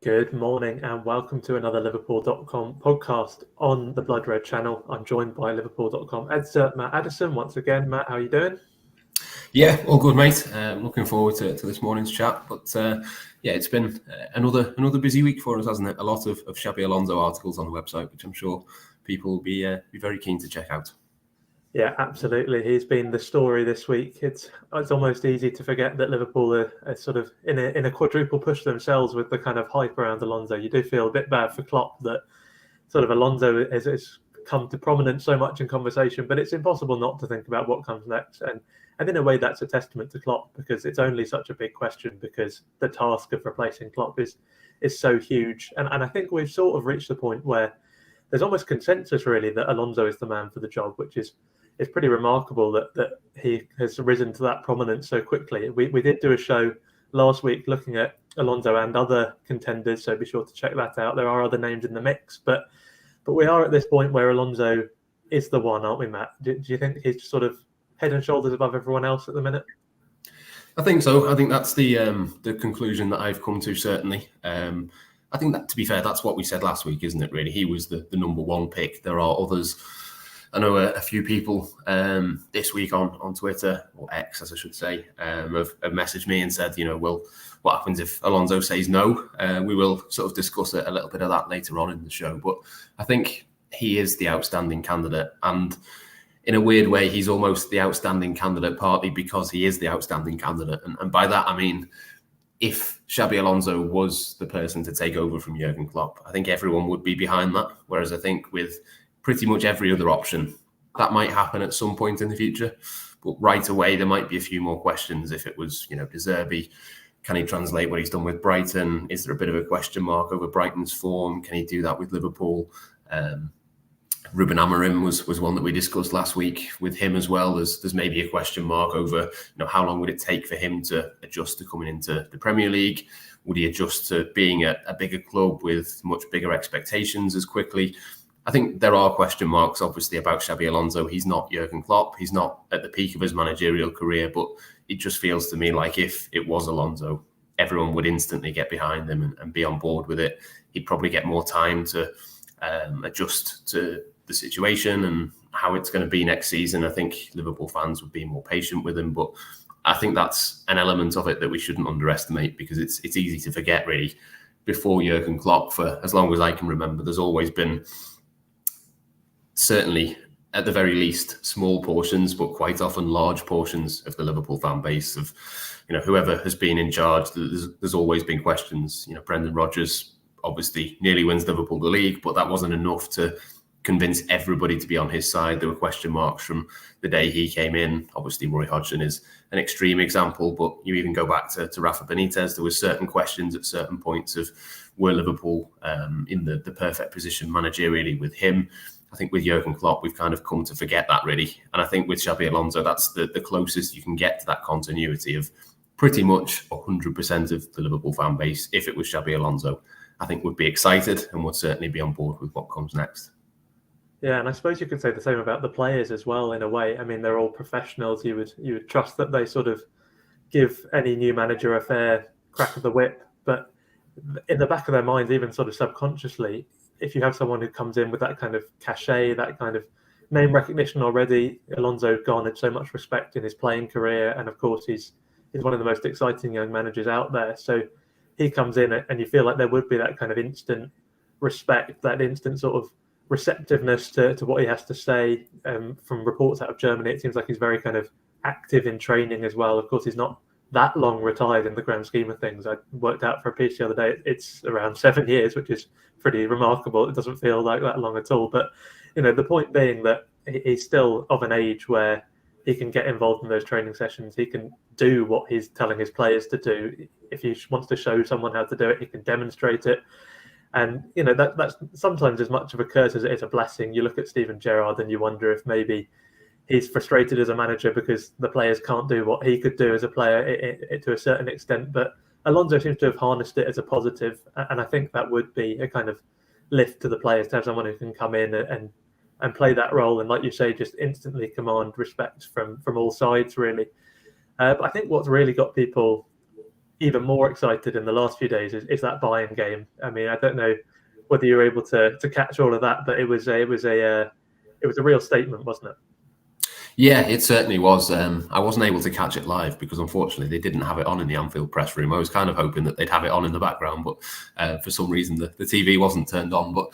Good morning and welcome to another Liverpool.com podcast on the Blood Red channel. I'm joined by Liverpool.com editor Matt Addison. Once again, Matt, how are you doing? Yeah, all good, mate. Looking forward to this morning's chat. But it's been another busy week for us, hasn't it? A lot of Xabi Alonso articles on the website, which I'm sure people will be very keen to check out. Yeah, absolutely. He's been the story this week. It's almost easy to forget that Liverpool are sort of in a quadruple push themselves with the kind of hype around Alonso. You do feel a bit bad for Klopp that sort of Alonso has come to prominence so much in conversation, but it's impossible not to think about what comes next. And in a way, that's a testament to Klopp because it's only such a big question because the task of replacing Klopp is so huge. And I think we've sort of reached the point where there's almost consensus really that Alonso is the man for the job, which is it's pretty remarkable that he has risen to that prominence so quickly. We did do a show last week looking at Alonso and other contenders, so be sure to check that out. There are other names in the mix, but we are at this point where Alonso is the one, aren't we, Matt? Do you think he's sort of head and shoulders above everyone else at the minute? I think so. I think that's the conclusion that I've come to, certainly. I think that, to be fair, that's what we said last week, isn't it, really? He was the number one pick. There are others. I know a few people this week on Twitter, or X, as I should say, have messaged me and said, well, what happens if Alonso says no? We will sort of discuss a little bit of that later on in the show. But I think he is the outstanding candidate. And in a weird way, he's almost the outstanding candidate, partly because he is the outstanding candidate. And by that, I mean, if Xabi Alonso was the person to take over from Jurgen Klopp, I think everyone would be behind that. Whereas I think with pretty much every other option, that might happen at some point in the future. But right away, there might be a few more questions. If it was, De Zerbi, can he translate what he's done with Brighton? Is there a bit of a question mark over Brighton's form? Can he do that with Liverpool? Ruben Amorim was one that we discussed last week with him as well. There's maybe a question mark over, how long would it take for him to adjust to coming into the Premier League? Would he adjust to being a bigger club with much bigger expectations as quickly? I think there are question marks, obviously, about Xabi Alonso. He's not Jurgen Klopp. He's not at the peak of his managerial career, but it just feels to me like if it was Alonso, everyone would instantly get behind him and be on board with it. He'd probably get more time to adjust to the situation and how it's going to be next season. I think Liverpool fans would be more patient with him, but I think that's an element of it that we shouldn't underestimate because it's easy to forget, really. Before Jurgen Klopp, for as long as I can remember, there's always been, certainly at the very least, small portions, but quite often large portions of the Liverpool fan base of, whoever has been in charge. There's always been questions. Brendan Rodgers obviously nearly wins Liverpool the league, but that wasn't enough to convince everybody to be on his side. There were question marks from the day he came in. Obviously, Roy Hodgson is an extreme example, but you even go back to Rafa Benitez. There were certain questions at certain points of were Liverpool in the perfect position managerially with him. I think with Jurgen Klopp, we've kind of come to forget that, really. And I think with Xabi Alonso, that's the closest you can get to that continuity of pretty much 100% of the Liverpool fan base. If it was Xabi Alonso, I think would be excited and would certainly be on board with what comes next. Yeah, and I suppose you could say the same about the players as well, in a way. I mean, they're all professionals. You would trust that they sort of give any new manager a fair crack of the whip. But in the back of their minds, even sort of subconsciously, if you have someone who comes in with that kind of cachet, that kind of name recognition already, Alonso garnered so much respect in his playing career. And of course, he's one of the most exciting young managers out there. So he comes in and you feel like there would be that kind of instant respect, that instant sort of receptiveness to what he has to say. From reports out of Germany, it seems like he's very kind of active in training as well. Of course, he's not that long retired in the grand scheme of things. I worked out for a piece the other day. It's around 7 years, which is pretty remarkable. It doesn't feel like that long at all. But, the point being that he's still of an age where he can get involved in those training sessions. He can do what he's telling his players to do. If he wants to show someone how to do it, he can demonstrate it. And, that's sometimes as much of a curse as it is a blessing. You look at Steven Gerrard and you wonder if maybe he's frustrated as a manager because the players can't do what he could do as a player to a certain extent. But Alonso seems to have harnessed it as a positive. And I think that would be a kind of lift to the players to have someone who can come in and play that role. And like you say, just instantly command respect from all sides, really. But I think what's really got people, even more excited in the last few days is that Bayern game. I mean, I don't know whether you were able to catch all of that, but it was a real statement, wasn't it? Yeah, it certainly was. I wasn't able to catch it live because unfortunately they didn't have it on in the Anfield press room. I was kind of hoping that they'd have it on in the background, but for some reason the TV wasn't turned on. But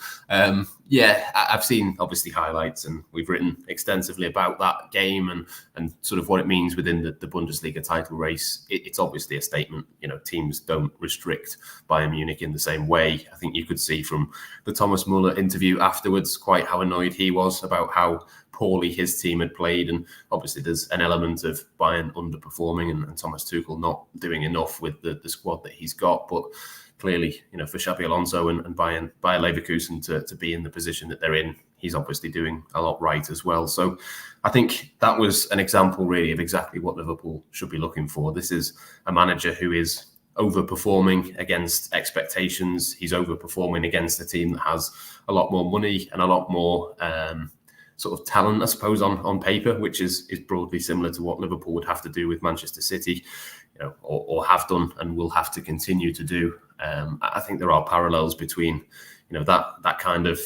yeah, I've seen obviously highlights, and we've written extensively about that game and sort of what it means within the Bundesliga title race. It's obviously a statement. You know, teams don't restrict Bayern Munich in the same way. I think you could see from the Thomas Muller interview afterwards quite how annoyed he was about how poorly his team had played, and obviously there's an element of Bayern underperforming and Thomas Tuchel not doing enough with the squad that he's got. But clearly, you know, for Xabi Alonso and Bayer Leverkusen to be in the position that they're in, he's obviously doing a lot right as well. So I think that was an example really of exactly what Liverpool should be looking for. This is a manager who is overperforming against expectations. He's overperforming against a team that has a lot more money and a lot more sort of talent, I suppose, on paper, which is broadly similar to what Liverpool would have to do with Manchester City, you know, or have done and will have to continue to do. I think there are parallels between, you know, that kind of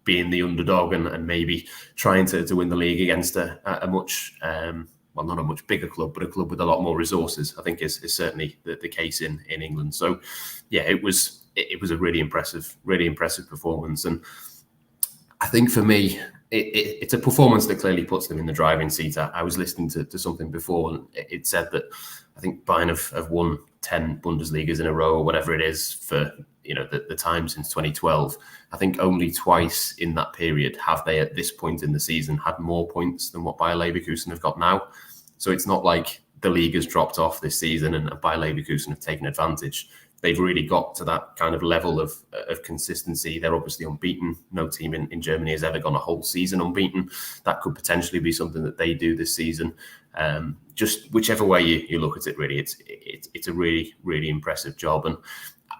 being the underdog and maybe trying to win the league against a much well, not a much bigger club, but a club with a lot more resources. I think is certainly the case in England. So yeah, it was a really impressive performance, and I think for me, it's a performance that clearly puts them in the driving seat. I was listening to something before, and it said that I think Bayern have won 10 Bundesligas in a row or whatever it is for, you know, the time since 2012. I think only twice in that period have they at this point in the season had more points than what Bayer Leverkusen have got now. So it's not like the league has dropped off this season and Bayer Leverkusen have taken advantage. They've really got to that kind of level of consistency. They're obviously unbeaten. No team in Germany has ever gone a whole season unbeaten. That could potentially be something that they do this season. Just whichever way you look at it, really, it's a really, really impressive job. And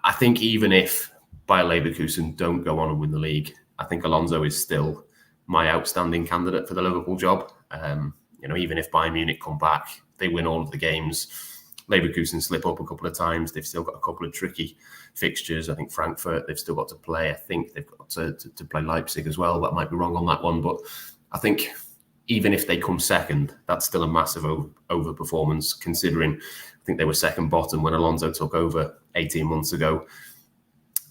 I think even if Bayer Leverkusen don't go on and win the league, I think Alonso is still my outstanding candidate for the Liverpool job. You know, even if Bayern Munich come back, they win all of the games, Leverkusen slip up a couple of times. They've still got a couple of tricky fixtures. I think Frankfurt, they've still got to play. I think they've got to play Leipzig as well. That might be wrong on that one. But I think even if they come second, that's still a massive overperformance, considering I think they were second bottom when Alonso took over 18 months ago.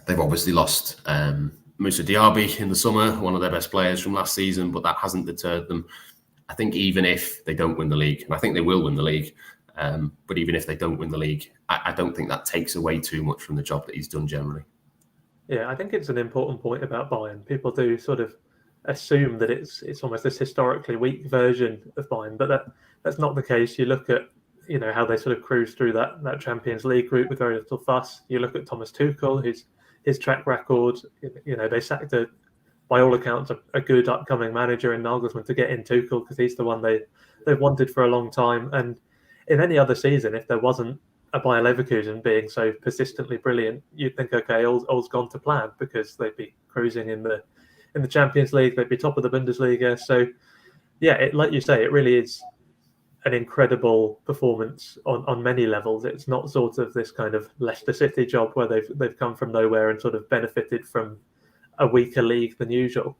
They've obviously lost Moussa Diaby in the summer, one of their best players from last season, but that hasn't deterred them. I think even if they don't win the league, and I think they will win the league, but even if they don't win the league, I don't think that takes away too much from the job that he's done generally. Yeah, I think it's an important point about Bayern. People do sort of assume that it's almost this historically weak version of Bayern, but that's not the case. You look at, you know, how they sort of cruise through that Champions League group with very little fuss. You look at Thomas Tuchel, his track record. You know, they sacked by all accounts a good upcoming manager in Nagelsmann to get in Tuchel because he's the one they've wanted for a long time. And in any other season, if there wasn't a Bayer Leverkusen being so persistently brilliant, you'd think, okay, all's gone to plan because they'd be cruising in the Champions League, they'd be top of the Bundesliga. So, yeah, like you say, it really is an incredible performance on many levels. It's not sort of this kind of Leicester City job where they've come from nowhere and sort of benefited from a weaker league than usual.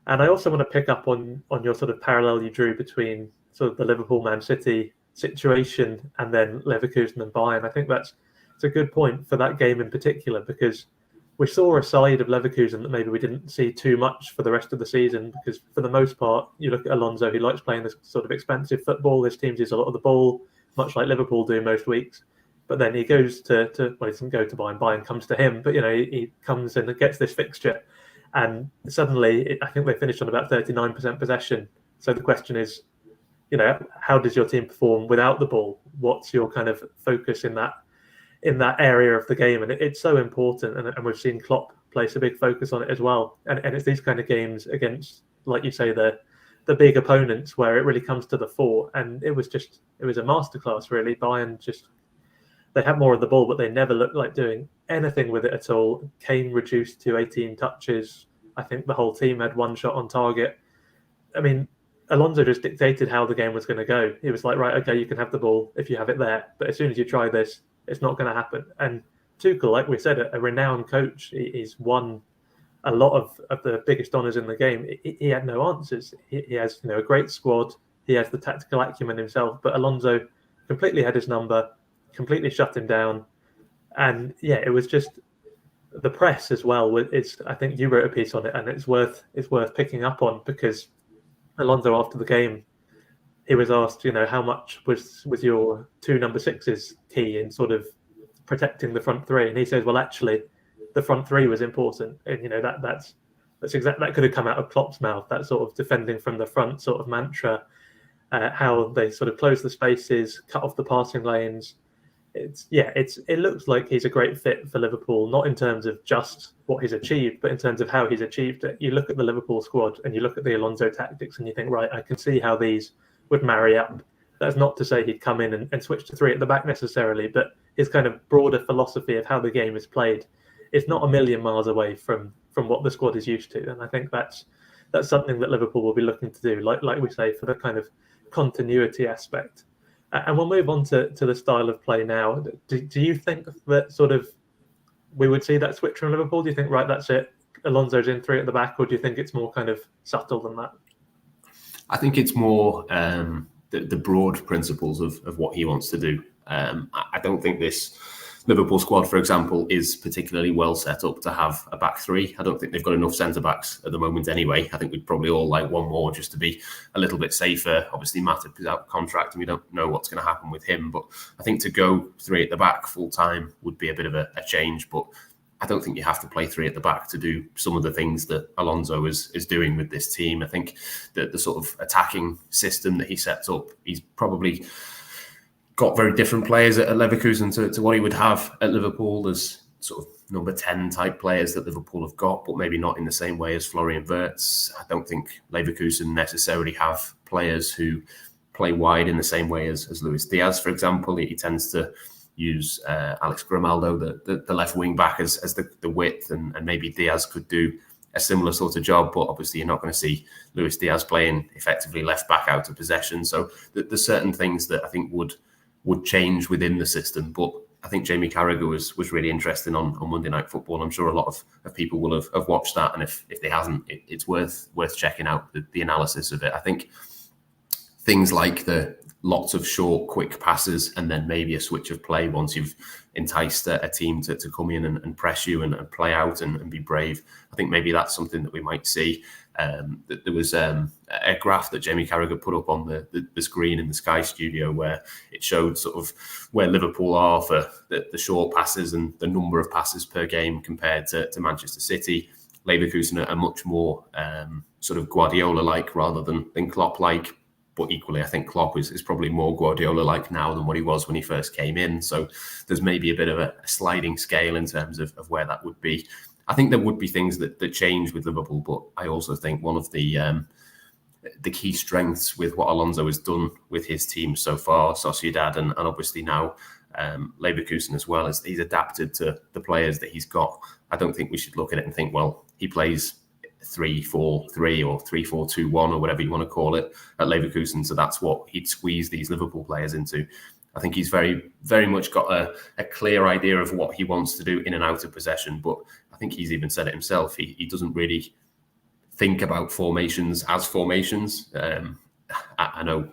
And I also want to pick up on your sort of parallel you drew between sort of the Liverpool-Man City situation and then Leverkusen and Bayern. I think it's a good point for that game in particular, because we saw a side of Leverkusen that maybe we didn't see too much for the rest of the season, because for the most part, you look at Alonso, he likes playing this sort of expensive football. His team sees a lot of the ball, much like Liverpool do most weeks. But then he goes to well, he doesn't go to Bayern. Bayern comes to him. But, you know, he comes in and gets this fixture. And suddenly, I think they finished on about 39% possession. So the question is, you know, how does your team perform without the ball? What's your kind of focus in that area of the game? And it's so important. And we've seen Klopp place a big focus on it as well. And it's these kind of games against, like you say, the big opponents where it really comes to the fore. And it was a masterclass, really. Bayern they had more of the ball, but they never looked like doing anything with it at all. Kane reduced to 18 touches. I think the whole team had one shot on target. I mean, Alonso just dictated how the game was going to go. He was like, right, okay, you can have the ball if you have it there. But as soon as you try this, It's not going to happen. And Tuchel, like we said, a renowned coach, he's won a lot of the biggest honours in the game. He had no answers. He has a great squad. He has the tactical acumen himself, but Alonso completely had his number, completely shut him down. And yeah, it was just the press as well. I think you wrote a piece on it, and it's worth picking up on, because Alonso, after the game, he was asked, how much was your two number sixes key in sort of protecting the front three, and he says, well, actually, the front three was important, and that's exactly, that could have come out of Klopp's mouth. That sort of defending from the front sort of mantra, how they sort of close the spaces, cut off the passing lanes. It looks like he's a great fit for Liverpool, not in terms of just what he's achieved, but in terms of how he's achieved it. You look at the Liverpool squad and you look at the Alonso tactics and you think, right, I can see how these would marry up. That's not to say he'd come in and switch to three at the back necessarily, but his kind of broader philosophy of how the game is played is not a million miles away from what the squad is used to. And I think that's something that Liverpool will be looking to do, like we say, for the kind of continuity aspect. And we'll move on to the style of play now. Do you think that sort of we would see that switch from Liverpool? Do you think, right, that's it, Alonso's in three at the back, or do you think it's more kind of subtle than that? I think it's more the broad principles of what he wants to do. I don't think this Liverpool squad, for example, is particularly well set up to have a back three. I don't think they've got enough centre-backs at the moment anyway. I think we'd probably all like one more just to be a little bit safer. Obviously, Matip is out of contract and we don't know what's going to happen with him. But I think to go three at the back full-time would be a bit of a change. But I don't think you have to play three at the back to do some of the things that Alonso is doing with this team. I think that the sort of attacking system that he sets up, he's probably got very different players at Leverkusen to what he would have at Liverpool. There's sort of number 10 type players that Liverpool have got, but maybe not in the same way as Florian Wirtz. I don't think Leverkusen necessarily have players who play wide in the same way as Luis Diaz, for example. He tends to use Alex Grimaldo, the left wing back, as the width, and maybe Diaz could do a similar sort of job, but obviously you're not going to see Luis Diaz playing effectively left back out of possession. So there's certain things that I think would change within the system. But I think Jamie Carragher was really interesting on Monday Night Football. I'm sure a lot of people will have watched that, and if they hasn't, it's worth checking out the analysis of it. I think things like the lots of short, quick passes, and then maybe a switch of play once you've enticed a team to come in and press you and play out and be brave. I think maybe that's something that we might see. There was a graph that Jamie Carragher put up on the screen in the Sky studio where it showed sort of where Liverpool are for the short passes and the number of passes per game compared to Manchester City. Leverkusen are much more sort of Guardiola-like rather than Klopp-like. But equally, I think Klopp is probably more Guardiola-like now than what he was when he first came in. So there's maybe a bit of a sliding scale in terms of where that would be. I think there would be things that change with Liverpool, but I also think one of the key strengths with what Alonso has done with his team so far, Sociedad and obviously now Leverkusen as well, is he's adapted to the players that he's got. I don't think we should look at it and think, well, he plays 3-4-3 or 3-4-2-1 or whatever you want to call it at Leverkusen, so that's what he'd squeeze these Liverpool players into. I think he's very, very much got a clear idea of what he wants to do in and out of possession, but I think he's even said it himself. He doesn't really think about formations as formations. I know,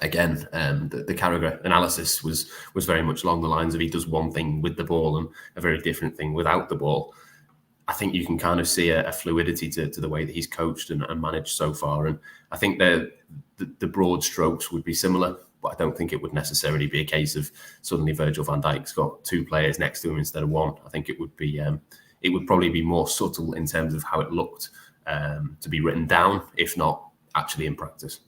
again, the Carragher analysis was very much along the lines of he does one thing with the ball and a very different thing without the ball. I think you can kind of see a fluidity to the way that he's coached and managed so far. And I think the broad strokes would be similar, but I don't think it would necessarily be a case of suddenly Virgil van Dijk's got two players next to him instead of one. I think it would be it would probably be more subtle in terms of how it looked to be written down, if not actually in practice.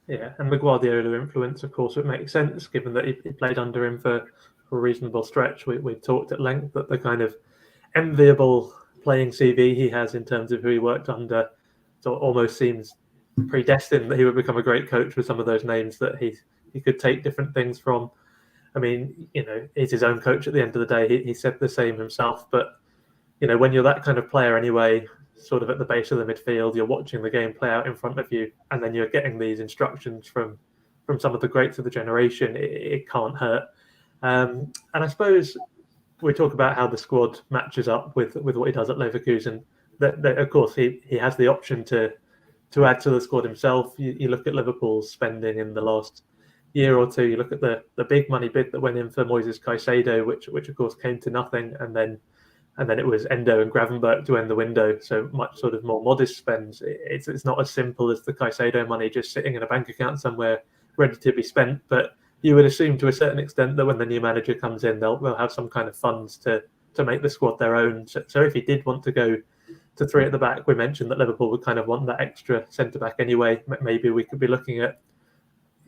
Yeah, and the Guardiola influence, of course, would make sense given that he played under him for a reasonable stretch. We've talked at length that the kind of enviable playing CV he has in terms of who he worked under, so it almost seems predestined that he would become a great coach with some of those names that he could take different things from. I mean, he's his own coach at the end of the day. He said the same himself, but when you're that kind of player anyway, sort of at the base of the midfield, you're watching the game play out in front of you, and then you're getting these instructions from some of the greats of the generation, it can't hurt. And I suppose we talk about how the squad matches up with what he does at Leverkusen. That of course he has the option to add to the squad himself. You look at Liverpool's spending in the last year or two. You look at the big money bid that went in for Moises Caicedo, which of course came to nothing, and then it was Endo and Gravenberch to end the window. So much sort of more modest spends. It's not as simple as the Caicedo money just sitting in a bank account somewhere ready to be spent. But you would assume to a certain extent that when the new manager comes in, they'll have some kind of funds to make the squad their own. So if he did want to go to three at the back, we mentioned that Liverpool would kind of want that extra centre back anyway. Maybe we could be looking at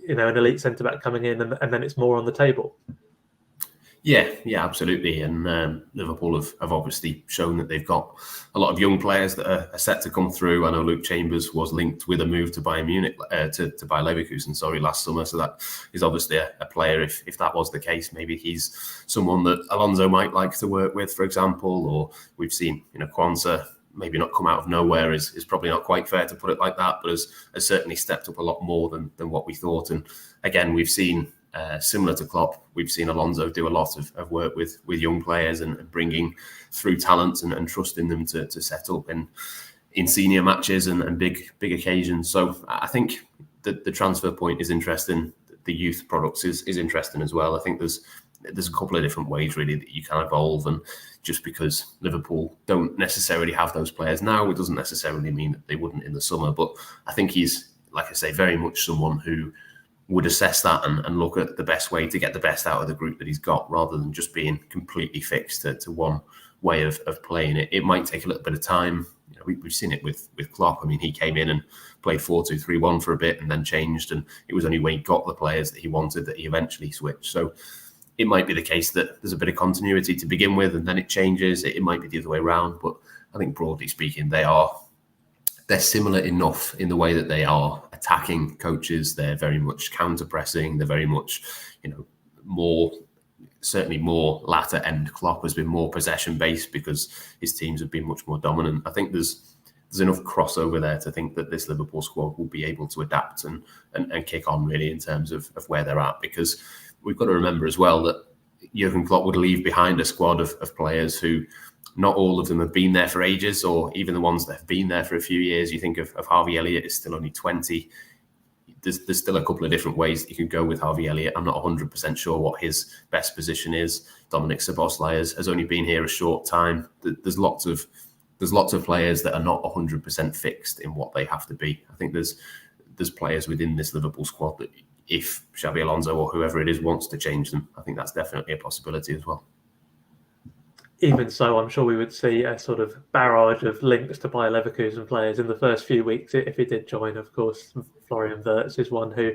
an elite centre back coming in, and then it's more on the table. Yeah, absolutely. And Liverpool have obviously shown that they've got a lot of young players that are set to come through. I know Luke Chambers was linked with a move to Bayern Munich, to Bayer Leverkusen, last summer. So that is obviously a player, if that was the case, maybe he's someone that Alonso might like to work with, for example. Or we've seen, Kwanzaa maybe not come out of nowhere, is probably not quite fair to put it like that, but has certainly stepped up a lot more than what we thought. And again, we've seen, similar to Klopp, we've seen Alonso do a lot of work with young players and bringing through talents and trusting them to set up in senior matches and big occasions. So I think that the transfer point is interesting. The youth products is interesting as well. I think there's a couple of different ways really that you can evolve, and just because Liverpool don't necessarily have those players now, it doesn't necessarily mean that they wouldn't in the summer. But I think he's, like I say, very much someone who would assess that and look at the best way to get the best out of the group that he's got, rather than just being completely fixed to one way of playing it. It might take a little bit of time. We've seen it with Klopp. I mean, he came in and played 4-2-3-1 for a bit and then changed, and it was only when he got the players that he wanted that he eventually switched. So it might be the case that there's a bit of continuity to begin with and then it changes. It might be the other way around, but I think broadly speaking, they're similar enough in the way that they are attacking coaches. They're very much counter-pressing. They're very much, certainly more latter end. Klopp has been more possession-based because his teams have been much more dominant. I think there's enough crossover there to think that this Liverpool squad will be able to adapt and kick on really in terms of where they're at, because we've got to remember as well that Jurgen Klopp would leave behind a squad of players who not all of them have been there for ages, or even the ones that have been there for a few years. You think of Harvey Elliott, is still only 20. There's still a couple of different ways that you can go with Harvey Elliott. I'm not 100% sure what his best position is. Dominic Szoboszlai has only been here a short time. There's lots of players that are not 100% fixed in what they have to be. I think there's players within this Liverpool squad that if Xabi Alonso or whoever it is wants to change them, I think that's definitely a possibility as well. Even so, I'm sure we would see a sort of barrage of links to Bayer Leverkusen players in the first few weeks if he did join. Of course, Florian Wirtz is one who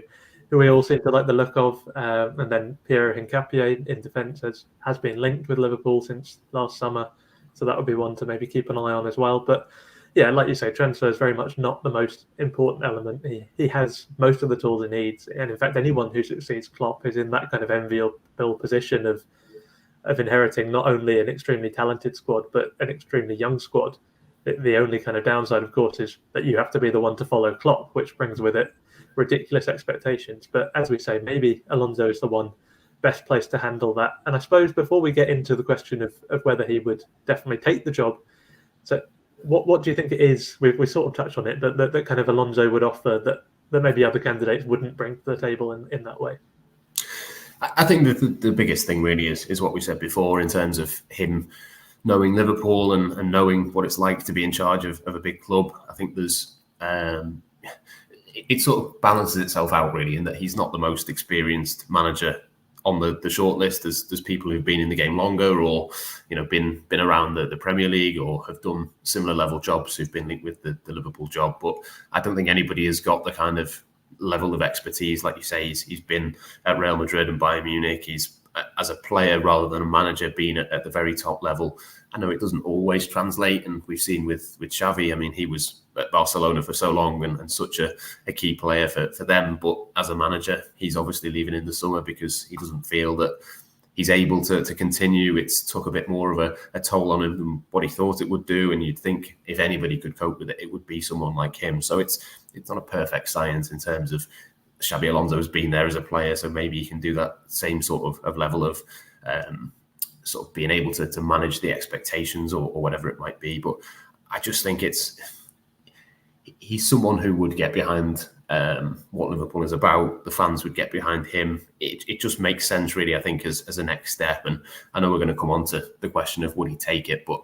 we all seem to like the look of, and then Piero Hincapié in defence has been linked with Liverpool since last summer, so that would be one to maybe keep an eye on as well. But yeah, like you say, transfer is very much not the most important element. He has most of the tools he needs, and in fact, anyone who succeeds Klopp is in that kind of enviable position of inheriting not only an extremely talented squad, but an extremely young squad. The only kind of downside, of course, is that you have to be the one to follow Klopp, which brings with it ridiculous expectations. But as we say, maybe Alonso is the one best placed to handle that. And I suppose before we get into the question of whether he would definitely take the job, so what do you think it is? We sort of touched on it, that kind of Alonso would offer that maybe other candidates wouldn't bring to the table in that way? I think the biggest thing really is what we said before in terms of him knowing Liverpool and knowing what it's like to be in charge of a big club. I think there's it sort of balances itself out really in that he's not the most experienced manager on the shortlist. There's people who've been in the game longer or been around the Premier League or have done similar level jobs who've been linked with the Liverpool job. But I don't think anybody has got the kind of level of expertise. Like you say, he's been at Real Madrid and Bayern Munich. He's, as a player rather than a manager, been at the very top level. I know it doesn't always translate, and we've seen with Xavi, I mean, he was at Barcelona for so long and such a key player for them. But as a manager, he's obviously leaving in the summer because he doesn't feel that he's able to continue. It's took a bit more of a toll on him than what he thought it would do. And you'd think if anybody could cope with it, it would be someone like him. So it's not a perfect science in terms of Xabi Alonso has been there as a player, so maybe he can do that same sort of level of sort of being able to manage the expectations or whatever it might be. But I just think he's someone who would get behind what Liverpool is about. The fans would get behind him. It just makes sense, really, I think, as a next step. And I know we're going to come on to the question of would he take it, but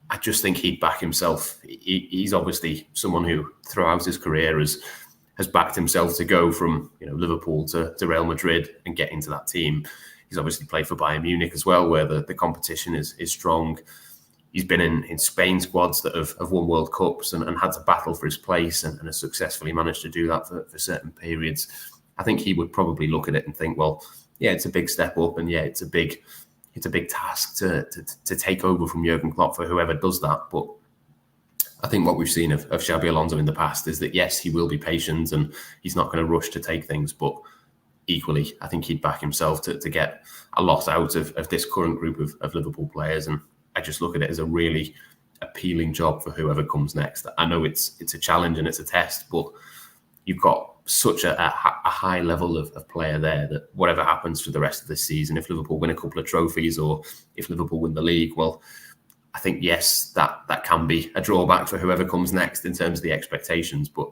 I just think he'd back himself. He's obviously someone who, throughout his career, has backed himself to go from Liverpool to Real Madrid and get into that team. He's obviously played for Bayern Munich as well, where the competition is strong. He's been in Spain squads that have won World Cups and had to battle for his place and has successfully managed to do that for certain periods. I think he would probably look at it and think, well, yeah, it's a big step up, and yeah, it's a big task to take over from Jurgen Klopp for whoever does that. But I think what we've seen of Xabi Alonso in the past is that, yes, he will be patient and he's not going to rush to take things, but equally, I think he'd back himself to get a lot out of this current group of Liverpool players. And I just look at it as a really appealing job for whoever comes next. I know it's a challenge and it's a test, but you've got such a high level of player there that whatever happens for the rest of this season, if Liverpool win a couple of trophies or if Liverpool win the league, well, I think, yes, that can be a drawback for whoever comes next in terms of the expectations, but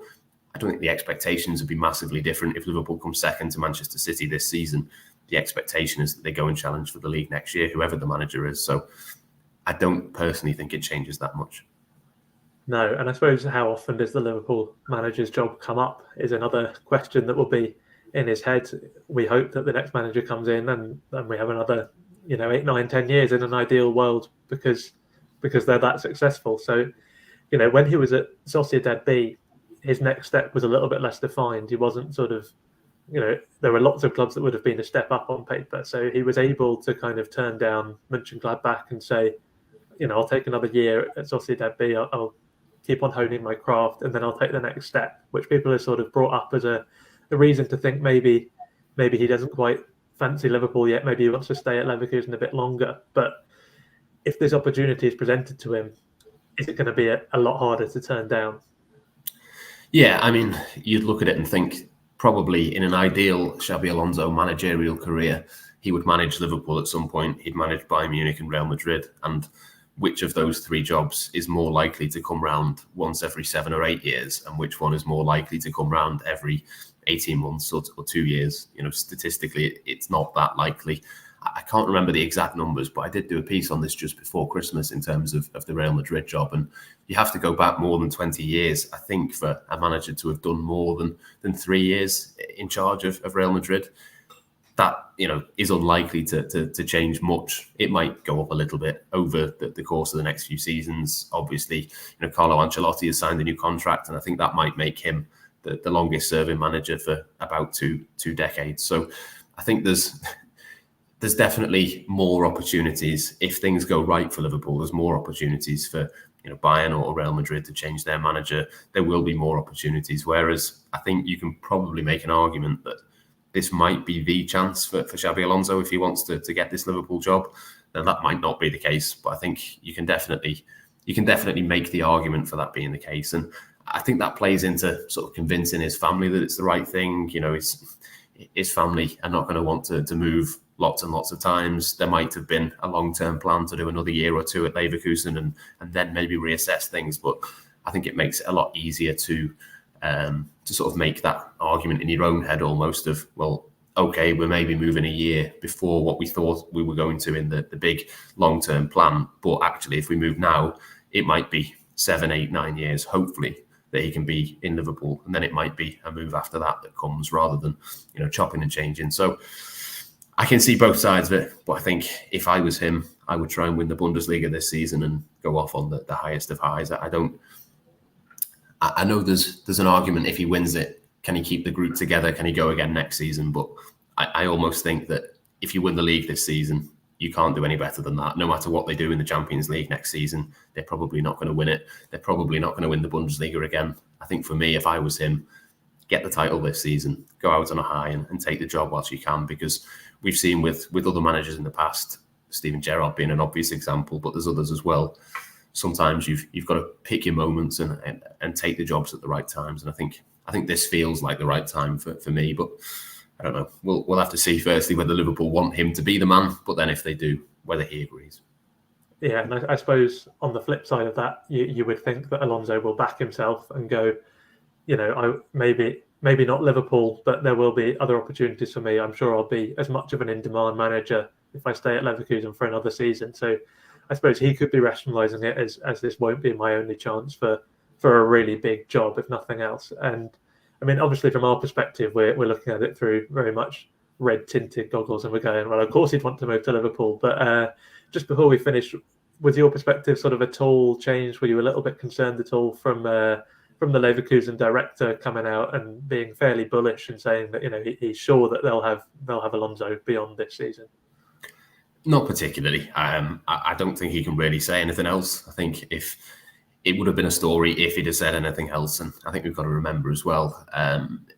I don't think the expectations would be massively different if Liverpool comes second to Manchester City this season. The expectation is that they go and challenge for the league next year, whoever the manager is. So I don't personally think it changes that much. No, and I suppose how often does the Liverpool manager's job come up is another question that will be in his head. We hope that the next manager comes in and we have another, 8, 9, 10 years in an ideal world because they're that successful. So, when he was at Sociedad B, his next step was a little bit less defined. He wasn't sort of, there were lots of clubs that would have been a step up on paper. So he was able to kind of turn down Mönchengladbach and say, I'll take another year at Sociedad B. I'll keep on honing my craft, and then I'll take the next step, which people have sort of brought up as a reason to think maybe he doesn't quite fancy Liverpool yet. Maybe he wants to stay at Leverkusen a bit longer. But if this opportunity is presented to him, is it going to be a lot harder to turn down? Yeah, I mean, you'd look at it and think probably in an ideal Xabi Alonso managerial career, he would manage Liverpool at some point. He'd manage Bayern Munich and Real Madrid. And which of those three jobs is more likely to come round once every 7 or 8 years, and which one is more likely to come round every 18 months or 2 years? Statistically, it's not that likely. I can't remember the exact numbers, but I did do a piece on this just before Christmas in terms of the Real Madrid job. And you have to go back more than 20 years, I think, for a manager to have done more than 3 years in charge of Real Madrid. That, is unlikely to change much. It might go up a little bit over the course of the next few seasons. Obviously, Carlo Ancelotti has signed a new contract, and I think that might make him the longest serving manager for about two decades. So I think there's definitely more opportunities if things go right for Liverpool. There's more opportunities for Bayern or Real Madrid to change their manager. There will be more opportunities. Whereas I think you can probably make an argument that this might be the chance for Xabi Alonso if he wants to get this Liverpool job. Now, that might not be the case, but I think you can definitely make the argument for that being the case. And I think that plays into sort of convincing his family that it's the right thing. His family are not going to want to move lots and lots of times. There might have been a long-term plan to do another year or two at Leverkusen and then maybe reassess things. But I think it makes it a lot easier to sort of make that argument in your own head almost of, well, okay, we're maybe moving a year before what we thought we were going to in the big long-term plan. But actually, if we move now, it might be 7, 8, 9 years, hopefully, that he can be in Liverpool. And then it might be a move after that comes rather than, chopping and changing. So I can see both sides of it. But I think if I was him, I would try and win the Bundesliga this season and go off on the highest of highs. I know there's an argument if he wins it, can he keep the group together? Can he go again next season? But I almost think that if you win the league this season, you can't do any better than that. No matter what they do in the Champions League next season, they're probably not going to win it. They're probably not going to win the Bundesliga again. I think for me, if I was him, get the title this season, go out on a high and take the job whilst you can, because we've seen with other managers in the past, Steven Gerrard being an obvious example, but there's others as well. Sometimes you've got to pick your moments and take the jobs at the right times. And I think I think this feels like the right time for me, but I don't know. We'll have to see firstly whether Liverpool want him to be the man, but then if they do, whether he agrees. Yeah, and I suppose on the flip side of that, you would think that Alonso will back himself and go, maybe not Liverpool, but there will be other opportunities for me. I'm sure I'll be as much of an in-demand manager if I stay at Leverkusen for another season. So I suppose he could be rationalising it as this won't be my only chance for a really big job, if nothing else. And I mean, obviously from our perspective, we're looking at it through very much red-tinted goggles, and we're going, well, of course he'd want to move to Liverpool. But just before we finish, was your perspective sort of at all changed? Were you a little bit concerned at all from the Leverkusen director coming out and being fairly bullish and saying that he's sure that they'll have Alonso beyond this season? Not particularly. I don't think he can really say anything else. I think if it would have been a story if he'd have said anything else. And I think we've got to remember as well,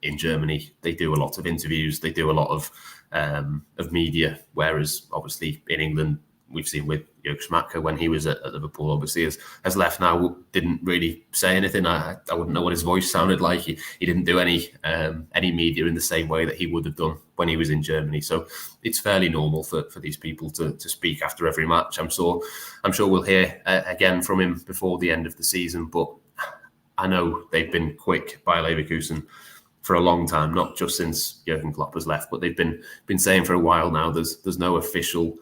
in Germany, they do a lot of interviews, they do a lot of media, whereas obviously in England, we've seen with Jurgen Klopp when he was at Liverpool, obviously has left now, didn't really say anything. I wouldn't know what his voice sounded like. He didn't do any media in the same way that he would have done when he was in Germany. So it's fairly normal for these people to speak after every match. I'm sure we'll hear again from him before the end of the season. But I know they've been quick by Leverkusen for a long time, not just since Jurgen Klopp has left, but they've been saying for a while now there's no official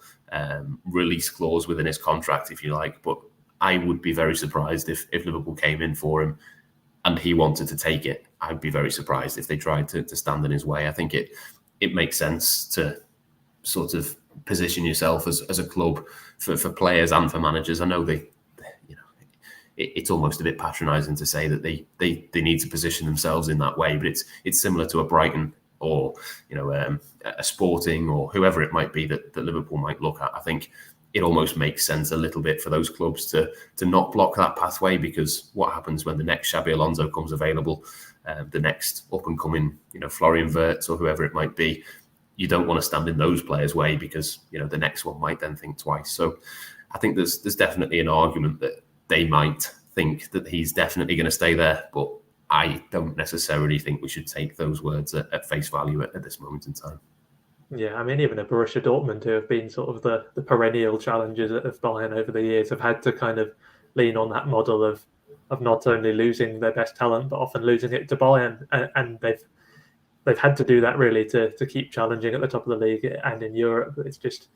release clause within his contract, if you like, but I would be very surprised if Liverpool came in for him and he wanted to take it. I'd be very surprised if they tried to stand in his way. I think it makes sense to sort of position yourself as a club for players and for managers. I know it's almost a bit patronising to say that they need to position themselves in that way, but it's similar to a Brighton or a Sporting or whoever it might be that Liverpool might look at. I think it almost makes sense a little bit for those clubs to not block that pathway, because what happens when the next Xabi Alonso comes available, the next up and coming Florian Wirtz or whoever it might be, you don't want to stand in those players' way, because the next one might then think twice. So I think there's definitely an argument that they might think that he's definitely going to stay there, but I don't necessarily think we should take those words at face value at this moment in time. Yeah, I mean, even at Borussia Dortmund, who have been sort of the perennial challengers of Bayern over the years, have had to kind of lean on that model of not only losing their best talent, but often losing it to Bayern. And they've had to do that really to keep challenging at the top of the league and in Europe. It's just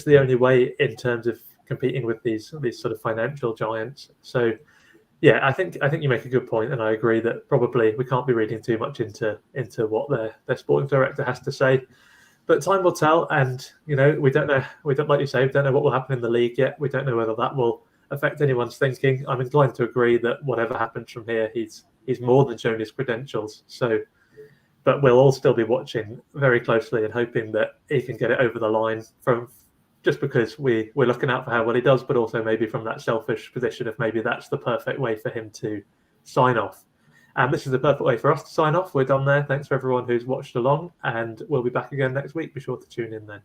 the only way in terms of competing with these sort of financial giants. So yeah, I think you make a good point, and I agree that probably we can't be reading too much into what their sporting director has to say. But time will tell, and we don't know. We don't, like you say, we don't know what will happen in the league yet. We don't know whether that will affect anyone's thinking. I'm inclined to agree that whatever happens from here, he's more than shown his credentials. So, but we'll all still be watching very closely and hoping that he can get it over the line from. Just because we're looking out for how well he does, but also maybe from that selfish position of maybe that's the perfect way for him to sign off. And this is the perfect way for us to sign off. We're done there. Thanks for everyone who's watched along, and we'll be back again next week. Be sure to tune in then.